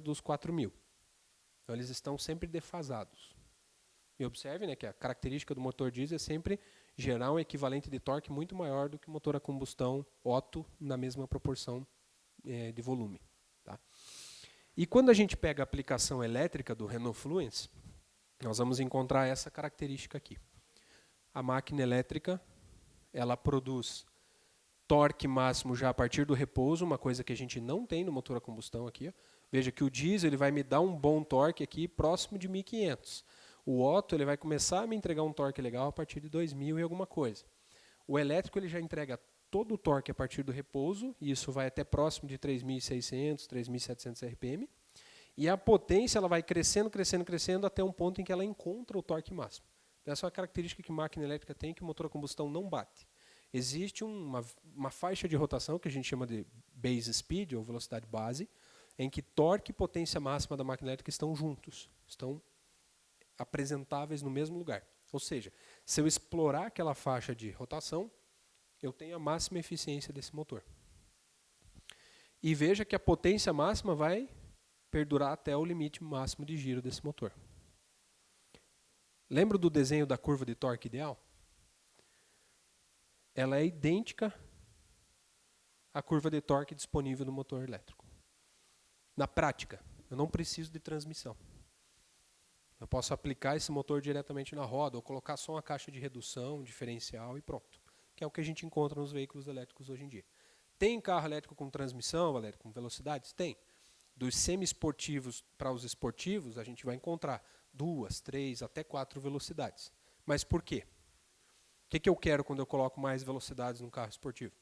dos 4.000. Então, eles estão sempre defasados. E observe, né, que a característica do motor diesel é sempre gerar um equivalente de torque muito maior do que o motor a combustão Otto na mesma proporção de volume. Tá? E quando a gente pega a aplicação elétrica do Renault Fluence, nós vamos encontrar essa característica aqui. A máquina elétrica, ela produz torque máximo já a partir do repouso, uma coisa que a gente não tem no motor a combustão aqui. Ó. Veja que o diesel ele vai me dar um bom torque aqui próximo de 1.500. O Otto ele vai começar a me entregar um torque legal a partir de 2.000 e alguma coisa. O elétrico ele já entrega todo o torque a partir do repouso, e isso vai até próximo de 3.600, 3.700 RPM. E a potência ela vai crescendo, crescendo, crescendo até um ponto em que ela encontra o torque máximo. Essa é uma característica que máquina elétrica tem que o motor a combustão não bate. Existe uma faixa de rotação que a gente chama de base speed, ou velocidade base, em que torque e potência máxima da máquina elétrica estão juntos, estão apresentáveis no mesmo lugar. Ou seja, se eu explorar aquela faixa de rotação, eu tenho a máxima eficiência desse motor. E veja que a potência máxima vai perdurar até o limite máximo de giro desse motor. Lembra do desenho da curva de torque ideal? Ela é idêntica à curva de torque disponível no motor elétrico. Na prática, eu não preciso de transmissão. Eu posso aplicar esse motor diretamente na roda ou colocar só uma caixa de redução, um diferencial e pronto. Que é o que a gente encontra nos veículos elétricos hoje em dia. Tem carro elétrico com transmissão, Valério, com velocidades? Tem. Dos semi-esportivos para os esportivos, a gente vai encontrar 2, 3, até 4 velocidades. Mas por quê? O que eu quero quando eu coloco mais velocidades num carro esportivo?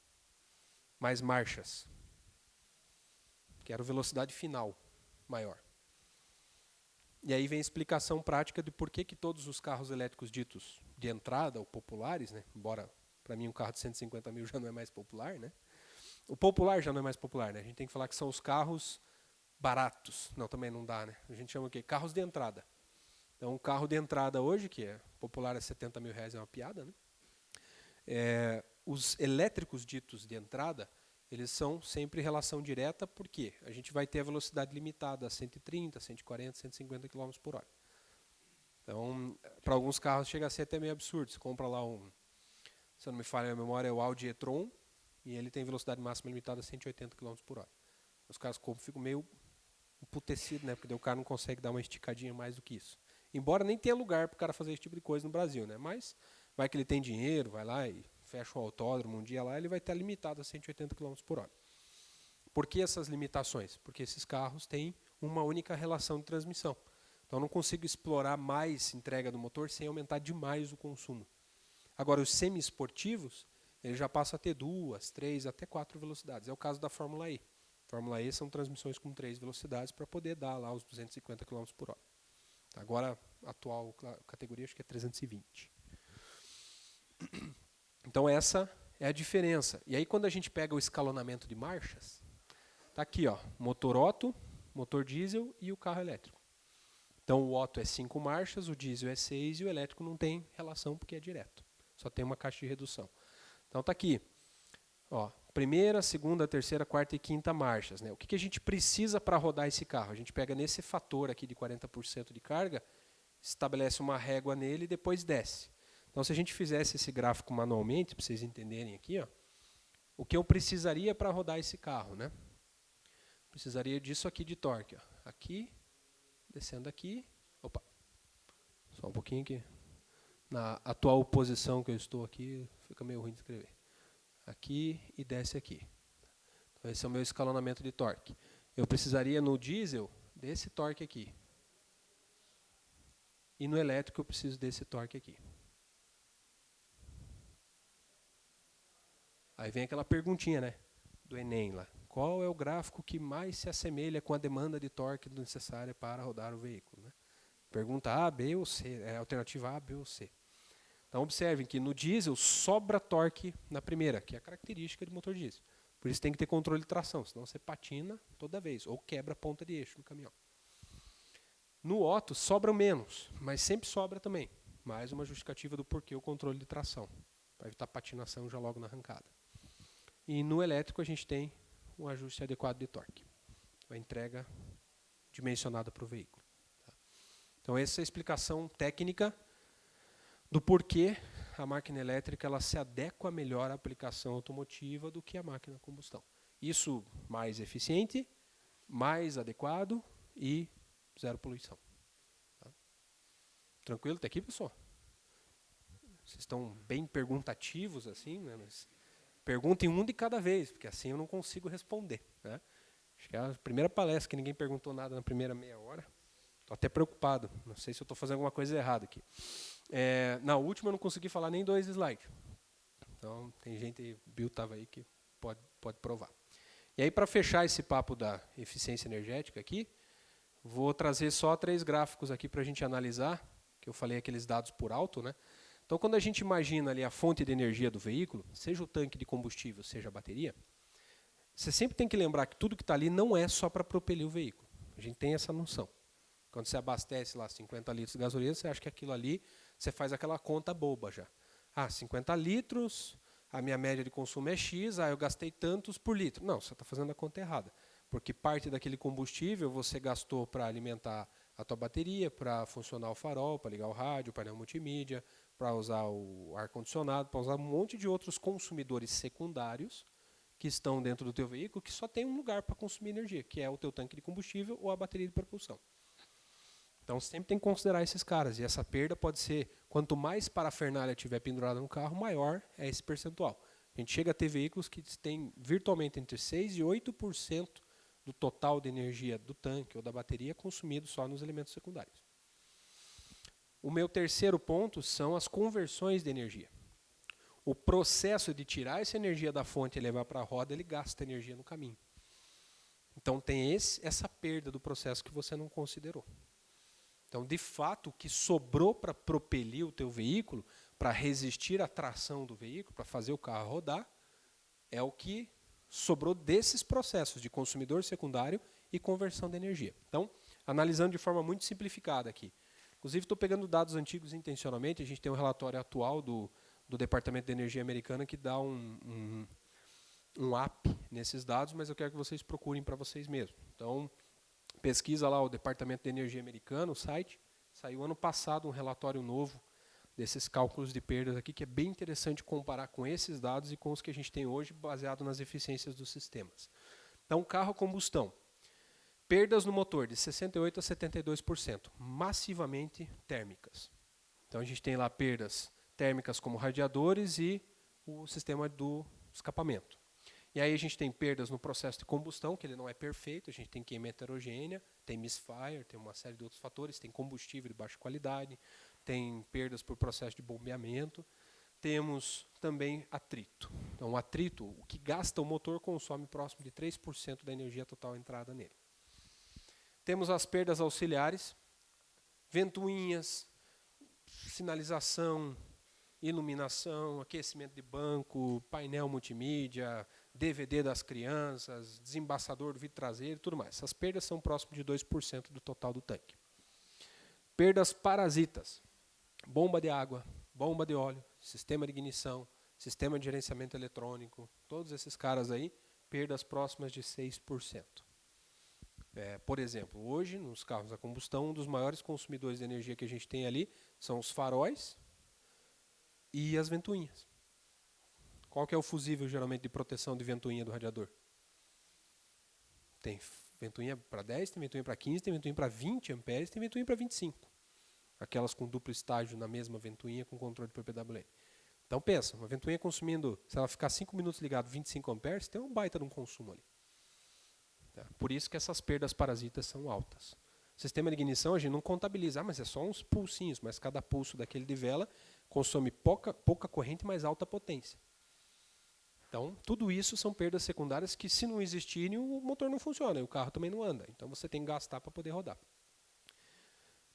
Mais marchas. Quero velocidade final maior. E aí vem a explicação prática de por que todos os carros elétricos ditos de entrada, ou populares, né? Embora para mim um carro de 150 mil já não é mais popular, né? O popular já não é mais popular, né? A gente tem que falar que são os carros baratos. Não, também não dá, né? A gente chama o quê? Carros de entrada. Então, um carro de entrada hoje, que é popular a 70 mil reais, é uma piada, né? Os elétricos ditos de entrada, eles são sempre relação direta, porque a gente vai ter a velocidade limitada a 130, 140, 150 km por hora. Então, para alguns carros chega a ser até meio absurdo. Você compra lá se eu não me falha a memória, é o Audi e-tron, e ele tem velocidade máxima limitada a 180 km por hora. Os caras compram, ficam meio emputecidos, né? Porque o cara não consegue dar uma esticadinha mais do que isso. Embora nem tenha lugar para o cara fazer esse tipo de coisa no Brasil, né? Mas vai que ele tem dinheiro, vai lá e fecha um autódromo um dia lá, ele vai estar limitado a 180 km por hora. Por que essas limitações? Porque esses carros têm uma única relação de transmissão. Então eu não consigo explorar mais entrega do motor sem aumentar demais o consumo. Agora, os semi-esportivos, eles já passam a ter 2, 3, até 4 velocidades. É o caso da Fórmula E. Fórmula E são transmissões com 3 velocidades para poder dar lá os 250 km por hora. Agora, a atual categoria acho que é 320. Então essa é a diferença. E aí quando a gente pega o escalonamento de marchas, tá aqui, ó, motor Otto, motor diesel e o carro elétrico. Então o Otto é 5 marchas, o diesel é 6 e o elétrico não tem relação porque é direto. Só tem uma caixa de redução. Então tá aqui, ó, primeira, segunda, terceira, quarta e quinta marchas, né? O que a gente precisa para rodar esse carro? A gente pega nesse fator aqui de 40% de carga, estabelece uma régua nele e depois desce. Então, se a gente fizesse esse gráfico manualmente, para vocês entenderem aqui, ó, o que eu precisaria para rodar esse carro, né? Precisaria disso aqui de torque. Ó. Aqui, descendo aqui. Opa, só um pouquinho aqui. Na atual posição que eu estou aqui, fica meio ruim de escrever. Aqui e desce aqui. Então, esse é o meu escalonamento de torque. Eu precisaria no diesel desse torque aqui. E no elétrico eu preciso desse torque aqui. Aí vem aquela perguntinha, né, do Enem lá. Qual é o gráfico que mais se assemelha com a demanda de torque necessária para rodar o veículo? Né? Pergunta A, B ou C, alternativa A, B ou C. Então observem que no diesel sobra torque na primeira, que é a característica de motor diesel. Por isso tem que ter controle de tração, senão você patina toda vez, ou quebra a ponta de eixo no caminhão. No Otto sobra menos, mas sempre sobra também. Mais uma justificativa do porquê o controle de tração, para evitar patinação já logo na arrancada. E no elétrico a gente tem um ajuste adequado de torque. A entrega dimensionada para o veículo. Tá? Então, essa é a explicação técnica do porquê a máquina elétrica ela se adequa melhor à aplicação automotiva do que a máquina a combustão. Isso mais eficiente, mais adequado e zero poluição. Tá? Tranquilo até aqui, pessoal? Vocês estão bem perguntativos, assim, né? Mas perguntem um de cada vez, porque assim eu não consigo responder. Né? Acho que é a primeira palestra que ninguém perguntou nada na primeira meia hora. Estou até preocupado. Não sei se eu estou fazendo alguma coisa errada aqui. Na última eu não consegui falar nem 2 slides. Então, tem gente, o Bill estava aí, que pode provar. E aí, para fechar esse papo da eficiência energética aqui, vou trazer só 3 gráficos aqui para a gente analisar, que eu falei aqueles dados por alto, né? Então, quando a gente imagina ali a fonte de energia do veículo, seja o tanque de combustível, seja a bateria, você sempre tem que lembrar que tudo que está ali não é só para propelir o veículo. A gente tem essa noção. Quando você abastece lá 50 litros de gasolina, você acha que aquilo ali, você faz aquela conta boba já. 50 litros, a minha média de consumo é X, eu gastei tantos por litro. Não, você está fazendo a conta errada. Porque parte daquele combustível você gastou para alimentar a tua bateria, para funcionar o farol, para ligar o rádio, o painel multimídia, para usar o ar-condicionado, para usar um monte de outros consumidores secundários que estão dentro do teu veículo, que só tem um lugar para consumir energia, que é o teu tanque de combustível ou a bateria de propulsão. Então, sempre tem que considerar esses caras. E essa perda pode ser, quanto mais parafernália tiver pendurada no carro, maior é esse percentual. A gente chega a ter veículos que têm virtualmente entre 6% e 8% do total de energia do tanque ou da bateria consumido só nos elementos secundários. O meu terceiro ponto são as conversões de energia. O processo de tirar essa energia da fonte e levar para a roda, ele gasta energia no caminho. Então, tem essa perda do processo que você não considerou. Então, de fato, o que sobrou para propelir o teu veículo, para resistir à tração do veículo, para fazer o carro rodar, é o que sobrou desses processos de consumidor secundário e conversão de energia. Então, analisando de forma muito simplificada aqui. Inclusive, estou pegando dados antigos intencionalmente. A gente tem um relatório atual do Departamento de Energia americano que dá um up nesses dados, mas eu quero que vocês procurem para vocês mesmos. Então, pesquisa lá o Departamento de Energia americano, o site, saiu ano passado um relatório novo desses cálculos de perdas aqui, que é bem interessante comparar com esses dados e com os que a gente tem hoje, baseado nas eficiências dos sistemas. Então, carro a combustão. Perdas no motor de 68% a 72%, massivamente térmicas. Então, a gente tem lá perdas térmicas como radiadores e o sistema do escapamento. E aí a gente tem perdas no processo de combustão, que ele não é perfeito, a gente tem queima heterogênea, tem misfire, tem uma série de outros fatores, tem combustível de baixa qualidade, tem perdas por processo de bombeamento, temos também atrito. Então, o atrito, o que gasta o motor, consome próximo de 3% da energia total entrada nele. Temos as perdas auxiliares, ventoinhas, sinalização, iluminação, aquecimento de banco, painel multimídia, DVD das crianças, desembaçador do vidro traseiro e tudo mais. Essas perdas são próximo de 2% do total do tanque. Perdas parasitas, bomba de água, bomba de óleo, sistema de ignição, sistema de gerenciamento eletrônico, todos esses caras aí, perdas próximas de 6%. Por exemplo, hoje, nos carros a combustão, um dos maiores consumidores de energia que a gente tem ali são os faróis e as ventoinhas. Qual que é o fusível, geralmente, de proteção de ventoinha do radiador? Tem ventoinha para 10, tem ventoinha para 15, tem ventoinha para 20 amperes, tem ventoinha para 25. Aquelas com duplo estágio na mesma ventoinha com controle de PWM. Então, pensa, uma ventoinha consumindo, se ela ficar 5 minutos ligado 25 amperes, tem um baita de um consumo ali. Tá? Por isso que essas perdas parasitas são altas. Sistema de ignição, a gente não contabiliza, mas é só uns pulsinhos, mas cada pulso daquele de vela consome pouca corrente, mas alta potência. Então, tudo isso são perdas secundárias que, se não existirem, o motor não funciona, e o carro também não anda. Então, você tem que gastar para poder rodar.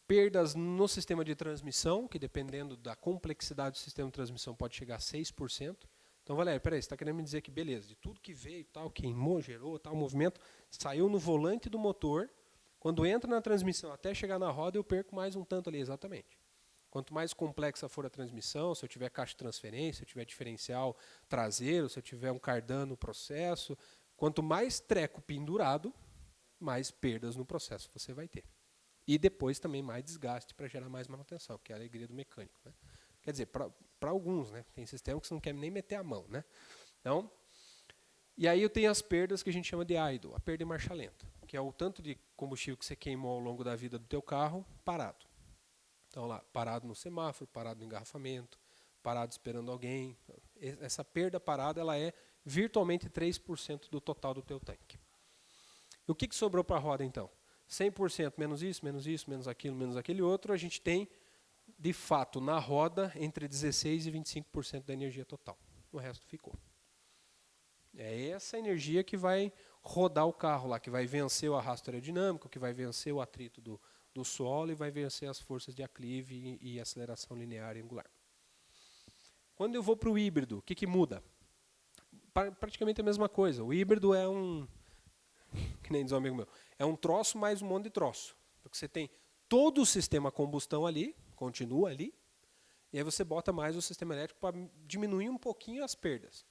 Perdas no sistema de transmissão, que dependendo da complexidade do sistema de transmissão pode chegar a 6%. Então, Valério, peraí, você está querendo me dizer que, beleza, de tudo que veio, tal, queimou, gerou, tal movimento, saiu no volante do motor, quando entra na transmissão até chegar na roda, eu perco mais um tanto ali, exatamente. Quanto mais complexa for a transmissão, se eu tiver caixa de transferência, se eu tiver diferencial traseiro, se eu tiver um cardan no processo, quanto mais treco pendurado, mais perdas no processo você vai ter. E depois também mais desgaste para gerar mais manutenção, que é a alegria do mecânico, né? Quer dizer, para alguns, né? Tem sistema que você não quer nem meter a mão, né? Então, e aí eu tenho as perdas que a gente chama de idle, a perda em marcha lenta, que é o tanto de combustível que você queimou ao longo da vida do teu carro parado. Então lá, parado no semáforo, parado no engarrafamento, parado esperando alguém. Essa perda parada ela é virtualmente 3% do total do teu tanque. E o que sobrou para a roda então? 100% menos isso, menos aquele outro, a gente tem, de fato, na roda, entre 16% e 25% da energia total. O resto ficou. É essa energia que vai rodar o carro lá, que vai vencer o arrasto aerodinâmico, que vai vencer o atrito do solo e vai vencer as forças de aclive e aceleração linear e angular. Quando eu vou para o híbrido, o que muda? Praticamente a mesma coisa. O híbrido é que nem diz um amigo meu, é um troço mais um monte de troço. Porque você tem todo o sistema a combustão ali, continua ali, e aí você bota mais o sistema elétrico para diminuir um pouquinho as perdas.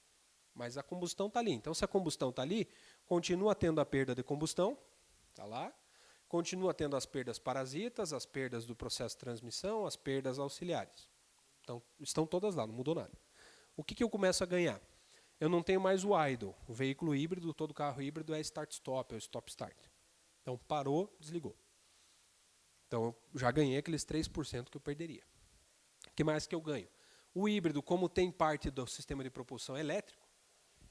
Mas a combustão está ali. Então, se a combustão está ali, continua tendo a perda de combustão, está lá, continua tendo as perdas parasitas, as perdas do processo de transmissão, as perdas auxiliares. Então, estão todas lá, não mudou nada. O que eu começo a ganhar? Eu não tenho mais o idle. O veículo híbrido, todo carro híbrido é start-stop, é o stop-start. Então, parou, desligou. Então, eu já ganhei aqueles 3% que eu perderia. O que mais que eu ganho? O híbrido, como tem parte do sistema de propulsão elétrico,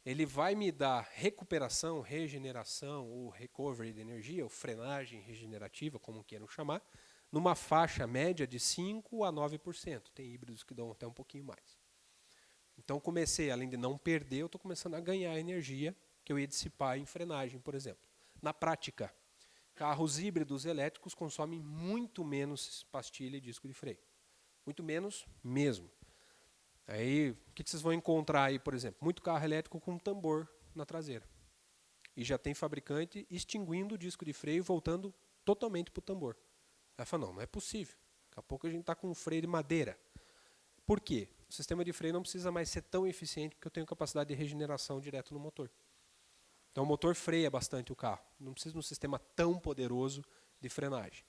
ele vai me dar recuperação, regeneração, ou recovery de energia, ou frenagem regenerativa, como queiram chamar, numa faixa média de 5% a 9%. Tem híbridos que dão até um pouquinho mais. Então, comecei, além de não perder, eu estou começando a ganhar energia que eu ia dissipar em frenagem, por exemplo. Na prática, carros híbridos elétricos consomem muito menos pastilha e disco de freio. Muito menos mesmo. Aí, o que vocês vão encontrar aí, por exemplo? Muito carro elétrico com um tambor na traseira. E já tem fabricante extinguindo o disco de freio e voltando totalmente para o tambor. Ela fala, não é possível. Daqui a pouco a gente está com um freio de madeira. Por quê? O sistema de freio não precisa mais ser tão eficiente porque eu tenho capacidade de regeneração direto no motor. Então o motor freia bastante o carro. Não precisa de um sistema tão poderoso de frenagem.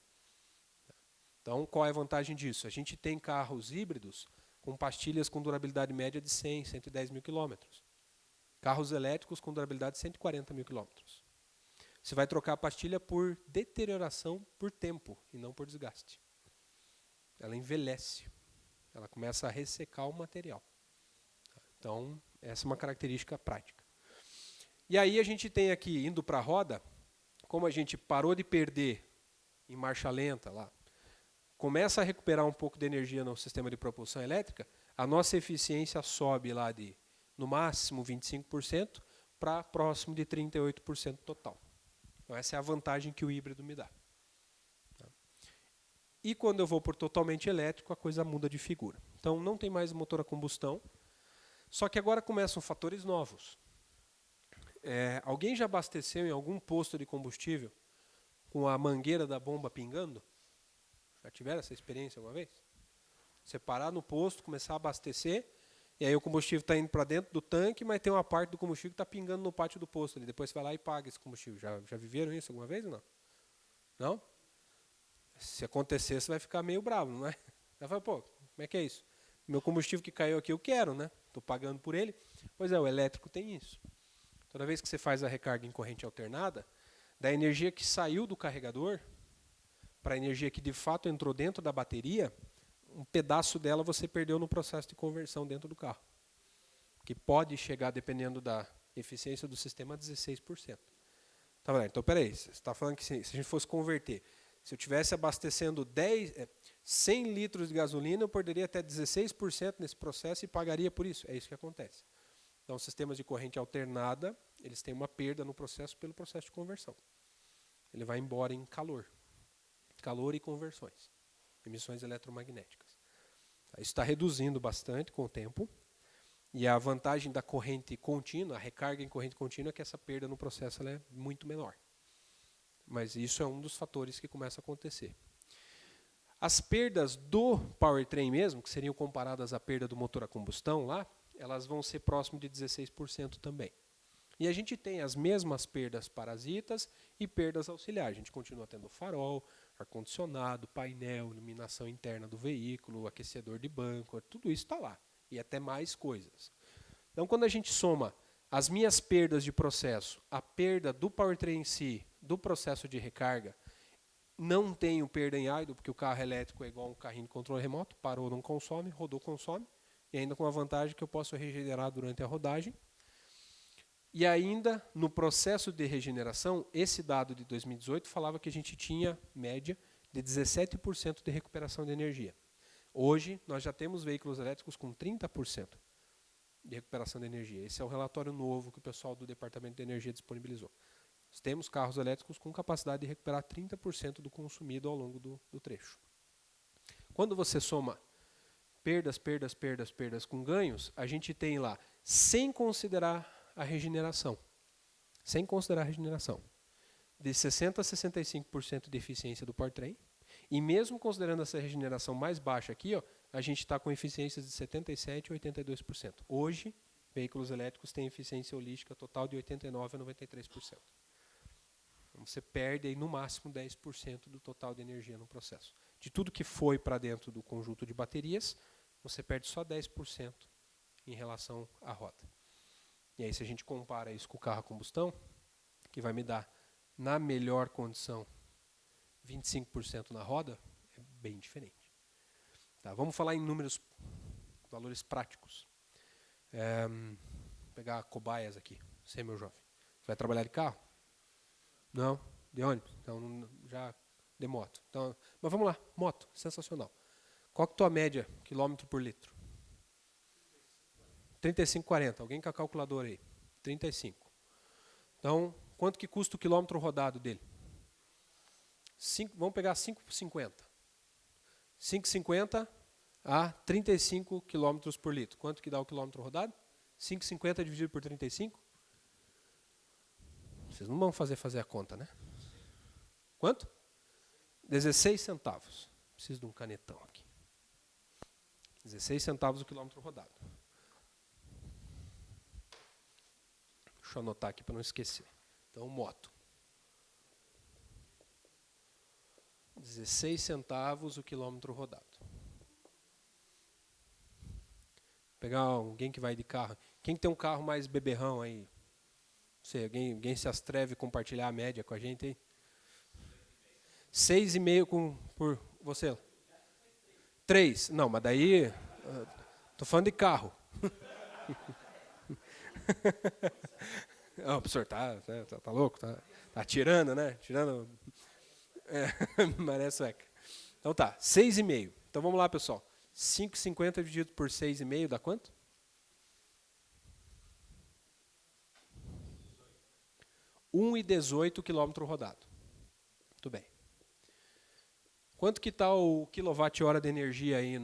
Então qual é a vantagem disso? A gente tem carros híbridos com pastilhas com durabilidade média de 100, 110 mil quilômetros. Carros elétricos com durabilidade de 140 mil quilômetros. Você vai trocar a pastilha por deterioração por tempo e não por desgaste. Ela envelhece. Ela começa a ressecar o material. Então, essa é uma característica prática. E aí a gente tem aqui, indo para a roda, como a gente parou de perder em marcha lenta lá, começa a recuperar um pouco de energia no sistema de propulsão elétrica, a nossa eficiência sobe lá de, no máximo, 25% para próximo de 38% total. Então, essa é a vantagem que o híbrido me dá. E quando eu vou por totalmente elétrico, a coisa muda de figura. Então, não tem mais motor a combustão, só que agora começam fatores novos. Alguém já abasteceu em algum posto de combustível com a mangueira da bomba pingando? Já tiveram essa experiência alguma vez? Você parar no posto, começar a abastecer, e aí o combustível está indo para dentro do tanque, mas tem uma parte do combustível que está pingando no pátio do posto. Ali. Depois você vai lá e paga esse combustível. Já viveram isso alguma vez ou não? Não? Se acontecer, você vai ficar meio bravo, não é? Vai falar, pô, como é que é isso? Meu combustível que caiu aqui eu quero, né? Estou pagando por ele. Pois é, o elétrico tem isso. Toda vez que você faz a recarga em corrente alternada, da energia que saiu do carregador para a energia que de fato entrou dentro da bateria, um pedaço dela você perdeu no processo de conversão dentro do carro. Que pode chegar, dependendo da eficiência do sistema, a 16%. Tá vendo? Então, peraí, você está falando que se a gente fosse converter, se eu estivesse abastecendo 100 litros de gasolina, eu perderia até 16% nesse processo e pagaria por isso. É isso que acontece. Então, sistemas de corrente alternada, eles têm uma perda no processo pelo processo de conversão. Ele vai embora em calor. Calor e conversões. Emissões eletromagnéticas. Isso está reduzindo bastante com o tempo. E a vantagem da corrente contínua, a recarga em corrente contínua, é que essa perda no processo ela é muito menor. Mas isso é um dos fatores que começa a acontecer. As perdas do powertrain mesmo, que seriam comparadas à perda do motor a combustão lá, elas vão ser próximo de 16% também. E a gente tem as mesmas perdas parasitas e perdas auxiliares. A gente continua tendo farol, ar-condicionado, painel, iluminação interna do veículo, aquecedor de banco, tudo isso está lá. E até mais coisas. Então, quando a gente soma as minhas perdas de processo, a perda do powertrain em si, do processo de recarga, não tenho perda em idle, porque o carro elétrico é igual um carrinho de controle remoto, parou, não consome, rodou, consome, e ainda com a vantagem que eu posso regenerar durante a rodagem. E ainda, no processo de regeneração, esse dado de 2018 falava que a gente tinha média de 17% de recuperação de energia. Hoje, nós já temos veículos elétricos com 30% de recuperação de energia. Esse é o relatório novo que o pessoal do Departamento de Energia disponibilizou. Nós temos carros elétricos com capacidade de recuperar 30% do consumido ao longo do trecho. Quando você soma perdas com ganhos, a gente tem lá, sem considerar a regeneração, de 60% a 65% de eficiência do powertrain, e mesmo considerando essa regeneração mais baixa aqui, ó, a gente está com eficiências de 77% a 82%. Hoje, veículos elétricos têm eficiência holística total de 89% a 93%. Então, você perde aí, no máximo 10% do total de energia no processo. De tudo que foi para dentro do conjunto de baterias, você perde só 10% em relação à roda. E aí, se a gente compara isso com o carro a combustão, que vai me dar, na melhor condição, 25% na roda, é bem diferente. Tá, vamos falar em números, valores práticos. Vou pegar cobaias aqui, você, meu jovem. Você vai trabalhar de carro? Não? De ônibus? Então, já de moto. Então, mas vamos lá, moto, sensacional. Qual que é a tua média, quilômetro por litro? 35,40. Alguém com a calculadora aí? 35. Então, quanto que custa o quilômetro rodado dele? Vamos pegar 5,50. 5,50 a 35 km por litro. Quanto que dá o quilômetro rodado? 5,50 dividido por 35? Vocês não vão fazer a conta, né? Quanto? 16 centavos. Preciso de um canetão aqui. 16 centavos o quilômetro rodado. Deixa eu anotar aqui para não esquecer. Então, moto. 16 centavos o quilômetro rodado. Pegar alguém que vai de carro. Quem tem um carro mais beberrão aí? Sei, alguém se atreve a compartilhar a média com a gente aí? 6,5 por você? 3. Não, mas daí... Tô falando de carro. Não, o professor tá louco? Tá tirando, né? Tirando... Maré sueca. Então tá, 6,5. Então vamos lá, pessoal. 5,50 dividido por 6,5 dá quanto? 1,18 quilômetro rodado. Muito bem. Quanto que está o quilowatt-hora de energia aí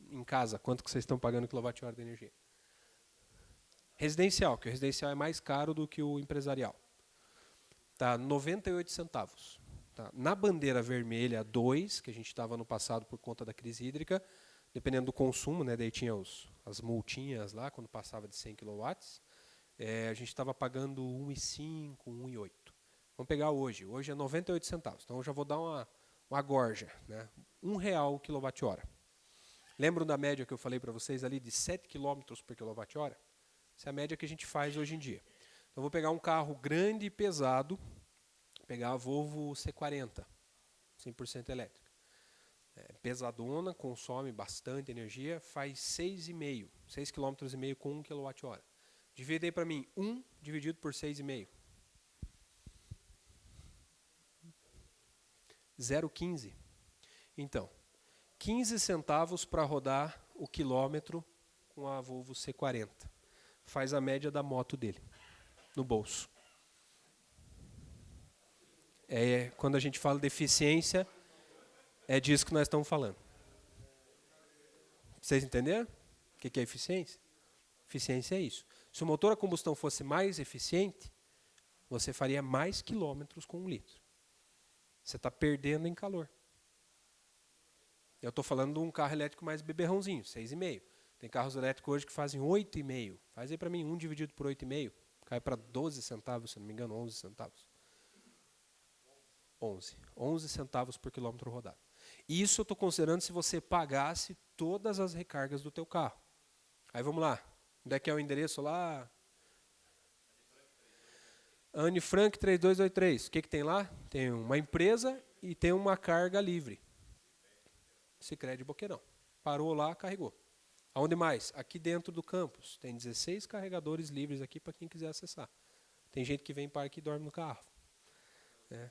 em casa? Quanto que vocês estão pagando quilowatt-hora de energia? Residencial, que o residencial é mais caro do que o empresarial. Tá 98 centavos. Tá. Na bandeira vermelha 2, que a gente estava no passado por conta da crise hídrica, dependendo do consumo, né, daí tinha as multinhas lá, quando passava de 100 kW, a gente estava pagando 1,5, 1,8. Vamos pegar hoje. Hoje é 98 centavos. Então eu já vou dar uma gorja. Né? R$1 o quilowatt-hora. Lembram da média que eu falei para vocês ali de 7 km por quilowatt-hora? Essa é a média que a gente faz hoje em dia. Então eu vou pegar um carro grande e pesado, pegar a Volvo C40, 100% elétrica. Pesadona, consome bastante energia, faz 6,5, 6,5 km com 1 kWh. Divide aí para mim, 1 dividido por 6,5. 0,15. Então, 15 centavos para rodar o quilômetro com a Volvo C40. Faz a média da moto dele, no bolso. Quando a gente fala de eficiência, é disso que nós estamos falando. Vocês entenderam? O que é eficiência? Eficiência é isso. Se o motor a combustão fosse mais eficiente, você faria mais quilômetros com 1 litro. Você está perdendo em calor. Eu estou falando de um carro elétrico mais beberrãozinho, 6,5. Tem carros elétricos hoje que fazem 8,5. Faz aí para mim 1 dividido por 8,5. Cai para 12 centavos, se não me engano, 11 centavos. 11 centavos por quilômetro rodado. Isso eu estou considerando se você pagasse todas as recargas do teu carro. Aí vamos lá. Onde é que é o endereço lá? Anne Frank 3223. O que tem lá? Tem uma empresa e tem uma carga livre. Sicredi Boqueirão. Parou lá, carregou. Aonde mais? Aqui dentro do campus. Tem 16 carregadores livres aqui para quem quiser acessar. Tem gente que vem para aqui e dorme no carro. É.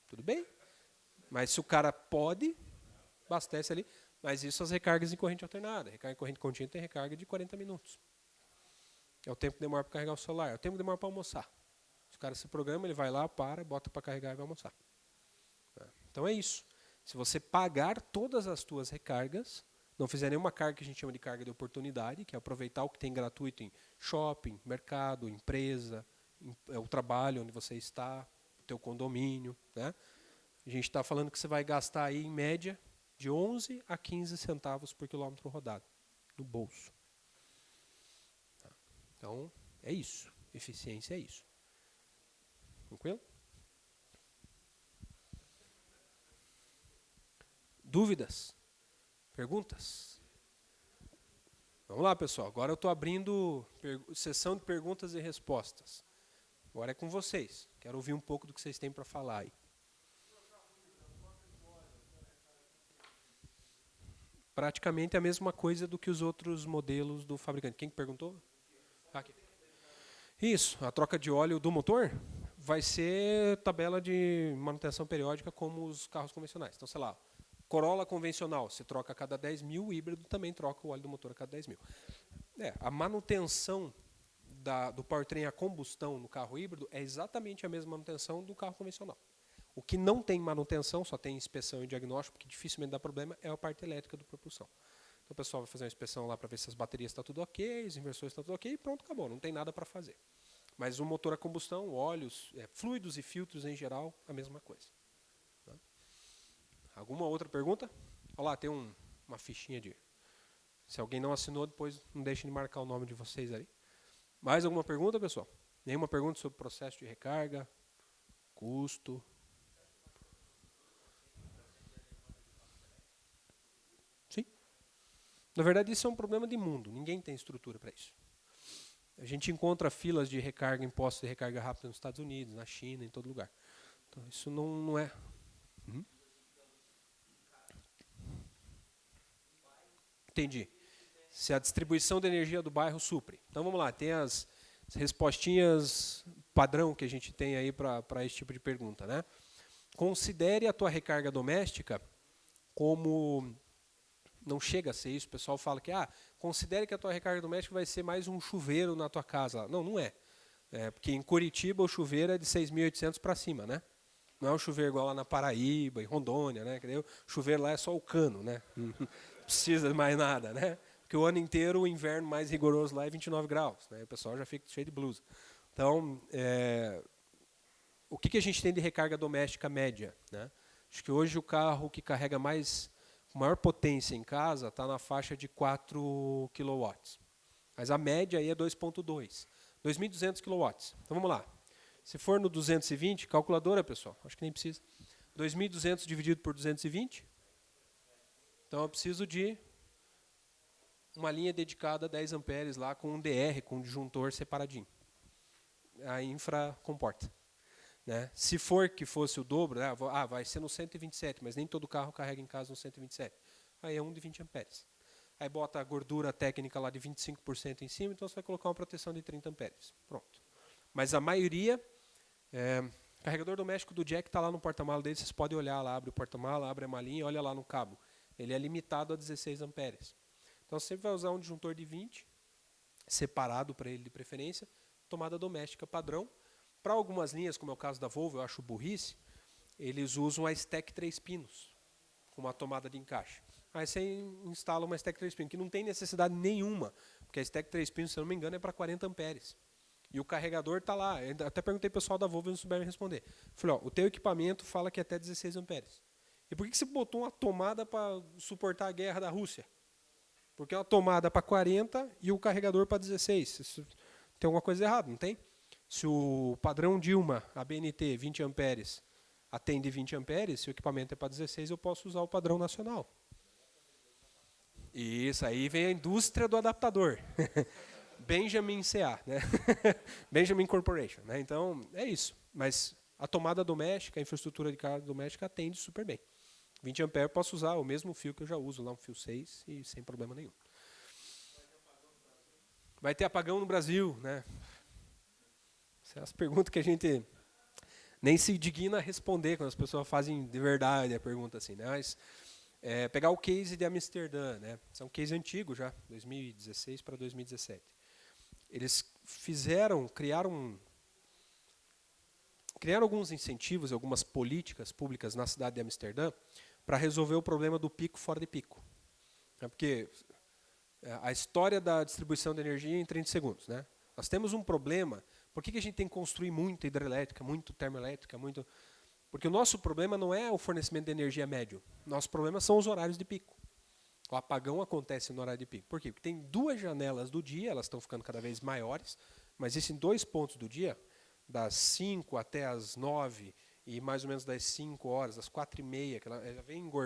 Tudo bem. Mas se o cara pode, abastece ali. Mas isso as recargas em corrente alternada. Recarga em corrente contínua tem recarga de 40 minutos. É o tempo que demora para carregar o celular. É o tempo que demora para almoçar. Se o cara se programa, ele vai lá, para, bota para carregar e vai almoçar. Então é isso. Se você pagar todas as tuas recargas, não fizer nenhuma carga que a gente chama de carga de oportunidade, que é aproveitar o que tem gratuito em shopping, mercado, empresa, o trabalho onde você está, o teu condomínio, né? A gente está falando que você vai gastar aí, em média, de 11 a 15 centavos por quilômetro rodado, no bolso. Então, é isso. Eficiência é isso. Tranquilo? Dúvidas? Perguntas? Vamos lá, pessoal. Agora eu estou abrindo sessão de perguntas e respostas. Agora é com vocês. Quero ouvir um pouco do que vocês têm para falar aí. Praticamente a mesma coisa do que os outros modelos do fabricante. Quem que perguntou? Aqui. Isso, a troca de óleo do motor vai ser tabela de manutenção periódica como os carros convencionais. Então, sei lá, Corolla convencional, você troca a cada 10 mil, o híbrido também troca o óleo do motor a cada 10 mil. A manutenção do powertrain a combustão no carro híbrido é exatamente a mesma manutenção do carro convencional. O que não tem manutenção, só tem inspeção e diagnóstico, que dificilmente dá problema, é a parte elétrica do propulsão. Então o pessoal vai fazer uma inspeção lá para ver se as baterias estão tudo ok, os inversores estão tudo ok, e pronto, acabou, não tem nada para fazer. Mas o motor a combustão, óleos, fluidos e filtros em geral, a mesma coisa. Tá? Alguma outra pergunta? Olha lá, tem uma fichinha de... Se alguém não assinou, depois não deixe de marcar o nome de vocês aí. Mais alguma pergunta, pessoal? Nenhuma pergunta sobre o processo de recarga, custo? Sim. Na verdade, isso é um problema de mundo. Ninguém tem estrutura para isso. A gente encontra filas de recarga em postos de recarga rápida nos Estados Unidos, na China, em todo lugar. Então, isso não é... Entendi. Se a distribuição de energia do bairro supre. Então, vamos lá. Tem as respostinhas padrão que a gente tem aí para esse tipo de pergunta, né? Considere a tua recarga doméstica como... Não chega a ser isso. O pessoal fala que, considere que a tua recarga doméstica vai ser mais um chuveiro na tua casa. Não, não é. Porque em Curitiba o chuveiro é de 6.800 para cima, né? Não é um chuveiro igual lá na Paraíba, em Rondônia, né? O chuveiro lá é só o cano, né? Não precisa de mais nada, né? Porque o ano inteiro o inverno mais rigoroso lá é 29 graus, né? O pessoal já fica cheio de blusa. Então, o que a gente tem de recarga doméstica média, né? Acho que hoje o carro que carrega maior potência em casa está na faixa de 4 kW. Mas a média aí é 2.2. 2.200 kW. Então vamos lá. Se for no 220, calculadora, pessoal, acho que nem precisa. 2.200 dividido por 220. Então eu preciso de uma linha dedicada a 10 amperes lá com um DR, com um disjuntor separadinho. A infra comporta. Né? Se for que fosse o dobro, vai ser no 127, mas nem todo carro carrega em casa no 127. Aí é um de 20 amperes. Aí bota a gordura técnica lá de 25% em cima, então você vai colocar uma proteção de 30 amperes. Pronto. Mas a maioria, carregador doméstico do jack está lá no porta-mala dele, vocês podem olhar lá, abre o porta-mala, abre a malinha e olha lá no cabo. Ele é limitado a 16 amperes. Então você sempre vai usar um disjuntor de 20, separado para ele de preferência, tomada doméstica padrão. Para algumas linhas, como é o caso da Volvo, eu acho burrice, eles usam a stack 3 pinos, com uma tomada de encaixe. Aí você instala uma stack 3 pinos, que não tem necessidade nenhuma, porque a stack 3 pinos, se eu não me engano, é para 40 amperes. E o carregador está lá. Eu até perguntei para o pessoal da Volvo e não souberam me responder. Falei, o teu equipamento fala que é até 16 amperes. E por que você botou uma tomada para suportar a guerra da Rússia? Porque é uma tomada para 40 e o carregador para 16. tem alguma coisa errada, não tem? Se o padrão Dilma, ABNT, 20 amperes, atende 20 amperes, se o equipamento é para 16, eu posso usar o padrão nacional. Isso, aí vem a indústria do adaptador. Benjamin CA, né? Benjamin Corporation. Né? Então, é isso. Mas a tomada doméstica, a infraestrutura de carga doméstica atende super bem. 20 amperes eu posso usar o mesmo fio que eu já uso lá, um fio 6, e sem problema nenhum. Vai ter apagão no Brasil, né? Essas são as perguntas que a gente nem se digna a responder quando as pessoas fazem de verdade a pergunta assim, né? Mas pegar o case de Amsterdã, né? Esse é um case antigo já, 2016 para 2017. Eles criaram alguns incentivos, algumas políticas públicas na cidade de Amsterdã para resolver o problema do pico fora de pico. Porque a história da distribuição de energia é em 30 segundos. Né? Nós temos um problema. Por que a gente tem que construir muita hidrelétrica, muito termoelétrica, muito... Porque o nosso problema não é o fornecimento de energia médio. Nosso problema são os horários de pico. O apagão acontece no horário de pico. Por quê? Porque tem 2 janelas do dia, elas estão ficando cada vez maiores, mas existem 2 pontos do dia, das 5 até as 9 e mais ou menos das 5 horas, às 4h30, que ela vem engordando.